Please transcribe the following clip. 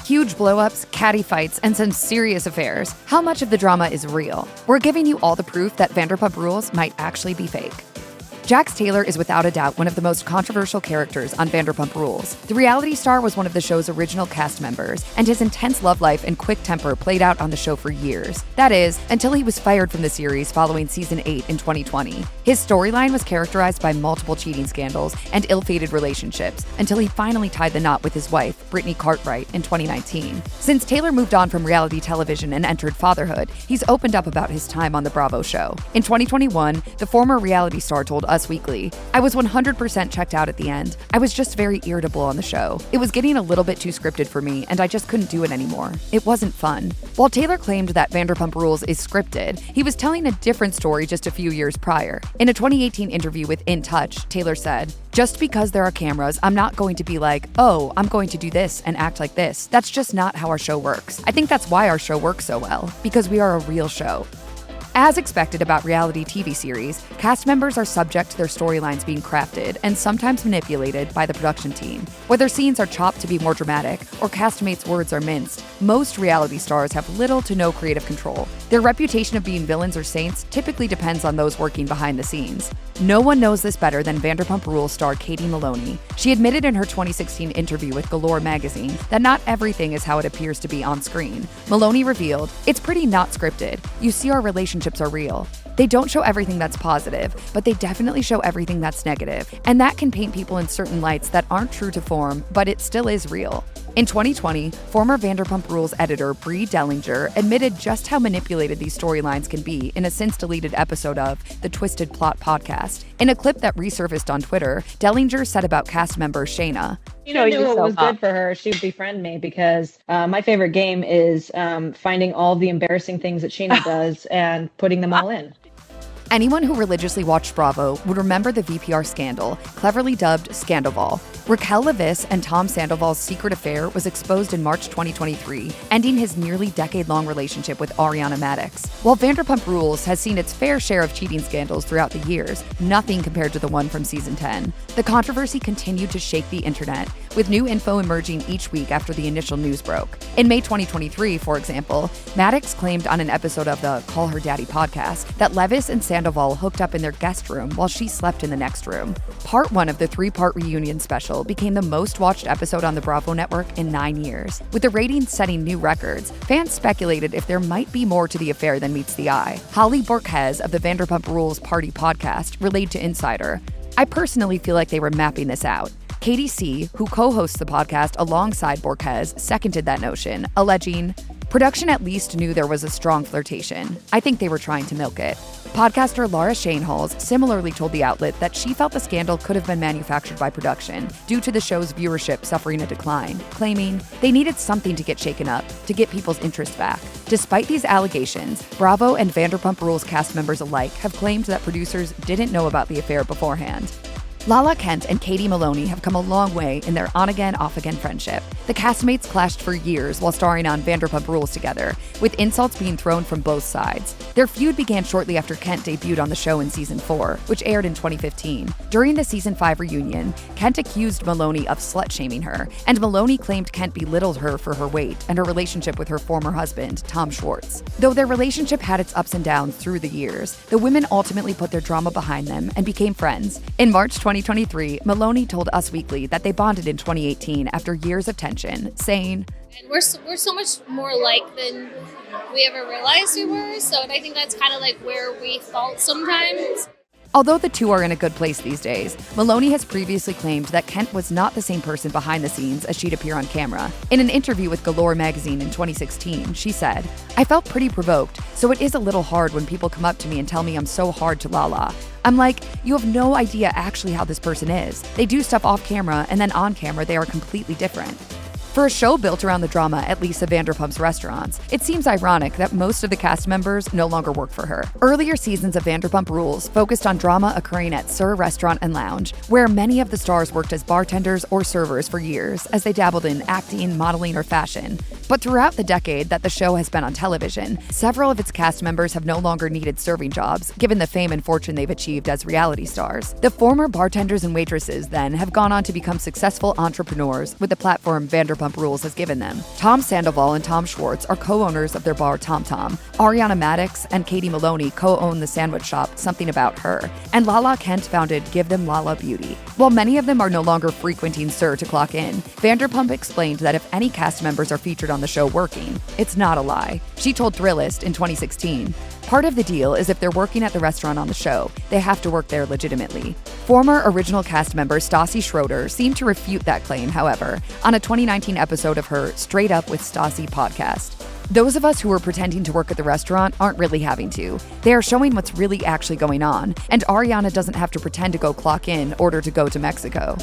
Huge blow-ups, catty fights, and some serious affairs. How much of the drama is real? We're giving you all the proof that Vanderpump Rules might actually be fake. Jax Taylor is without a doubt one of the most controversial characters on Vanderpump Rules. The reality star was one of the show's original cast members, and his intense love life and quick temper played out on the show for years. That is, until he was fired from the series following season 8 in 2020. His storyline was characterized by multiple cheating scandals and ill-fated relationships, until he finally tied the knot with his wife, Brittany Cartwright, in 2019. Since Taylor moved on from reality television and entered fatherhood, he's opened up about his time on the Bravo show. In 2021, the former reality star told Us Weekly, "I was 100% checked out at the end. I was just very irritable on the show. It was getting a little bit too scripted for me, and I just couldn't do it anymore. It wasn't fun." While Taylor claimed that Vanderpump Rules is scripted, he was telling a different story just a few years prior. In a 2018 interview with In Touch, Taylor said, "Just because there are cameras, I'm not going to be like, oh, I'm going to do this and act like this. That's just not how our show works. I think that's why our show works so well, because we are a real show." As expected about reality TV series, cast members are subject to their storylines being crafted and sometimes manipulated by the production team. Whether scenes are chopped to be more dramatic or castmates' words are minced, most reality stars have little to no creative control. Their reputation of being villains or saints typically depends on those working behind the scenes. No one knows this better than Vanderpump Rules star Katie Maloney. She admitted in her 2016 interview with Galore magazine that not everything is how it appears to be on screen. Maloney revealed, "It's pretty not scripted. You see our relationships are real. They don't show everything that's positive, but they definitely show everything that's negative. And that can paint people in certain lights that aren't true to form, but it still is real." In 2020, former Vanderpump Rules editor Brie Dellinger admitted just how manipulated these storylines can be in a since-deleted episode of the Twisted Plot podcast. In a clip that resurfaced on Twitter, Dellinger said about cast member Shayna, I knew it was good for her. She would befriend me because my favorite game is finding all the embarrassing things that Shayna does and putting them all in. Anyone who religiously watched Bravo would remember the VPR scandal, cleverly dubbed Scandoval. Raquel Leviss and Tom Sandoval's secret affair was exposed in March 2023, ending his nearly decade-long relationship with Ariana Madix. While Vanderpump Rules has seen its fair share of cheating scandals throughout the years, nothing compared to the one from season 10. The controversy continued to shake the internet, with new info emerging each week after the initial news broke. In May 2023, for example, Madix claimed on an episode of the Call Her Daddy podcast that Leviss and Sandoval hooked up in their guest room while she slept in the next room. Part 1 of the 3-part reunion special became the most watched episode on the Bravo network in 9 years. With the ratings setting new records, fans speculated if there might be more to the affair than meets the eye. Holly Borquez of the Vanderpump Rules Party podcast relayed to Insider, "I personally feel like they were mapping this out." Katie C., who co-hosts the podcast alongside Borquez, seconded that notion, alleging, "Production at least knew there was a strong flirtation. I think they were trying to milk it." Podcaster Laura Shanehalls similarly told the outlet that she felt the scandal could have been manufactured by production due to the show's viewership suffering a decline, claiming they needed something to get shaken up, to get people's interest back. Despite these allegations, Bravo and Vanderpump Rules cast members alike have claimed that producers didn't know about the affair beforehand. Lala Kent and Katie Maloney have come a long way in their on-again, off-again friendship. The castmates clashed for years while starring on Vanderpump Rules together, with insults being thrown from both sides. Their feud began shortly after Kent debuted on the show in Season 4, which aired in 2015. During the Season 5 reunion, Kent accused Maloney of slut-shaming her, and Maloney claimed Kent belittled her for her weight and her relationship with her former husband, Tom Schwartz. Though their relationship had its ups and downs through the years, the women ultimately put their drama behind them and became friends. In March 2023, Maloney told Us Weekly that they bonded in 2018 after years of tension, saying, "And we're so much more alike than we ever realized we were, so I think that's kind of like where we fault sometimes." Although the two are in a good place these days, Maloney has previously claimed that Kent was not the same person behind the scenes as she'd appear on camera. In an interview with Galore magazine in 2016, she said, "I felt pretty provoked, so it is a little hard when people come up to me and tell me I'm so hard to Lala. I'm like, you have no idea actually how this person is. They do stuff off camera, and then on camera they are completely different." For a show built around the drama at Lisa Vanderpump's restaurants, it seems ironic that most of the cast members no longer work for her. Earlier seasons of Vanderpump Rules focused on drama occurring at Sir Restaurant and Lounge, where many of the stars worked as bartenders or servers for years as they dabbled in acting, modeling, or fashion. But throughout the decade that the show has been on television, several of its cast members have no longer needed serving jobs, given the fame and fortune they've achieved as reality stars. The former bartenders and waitresses then have gone on to become successful entrepreneurs with the platform Vanderpump Rules has given them. Tom Sandoval and Tom Schwartz are co-owners of their bar Tom Tom. Ariana Madix and Katie Maloney co-own the sandwich shop Something About Her. And Lala Kent founded Give Them Lala Beauty. While many of them are no longer frequenting SUR to clock in, Vanderpump explained that if any cast members are featured on the show working, it's not a lie. She told Thrillist in 2016, "Part of the deal is if they're working at the restaurant on the show, they have to work there legitimately." Former original cast member Stassi Schroeder seemed to refute that claim, however, on a 2019 episode of her Straight Up with Stassi podcast. "Those of us who are pretending to work at the restaurant aren't really having to. They are showing what's really actually going on, and Ariana doesn't have to pretend to go clock in in order to go to Mexico."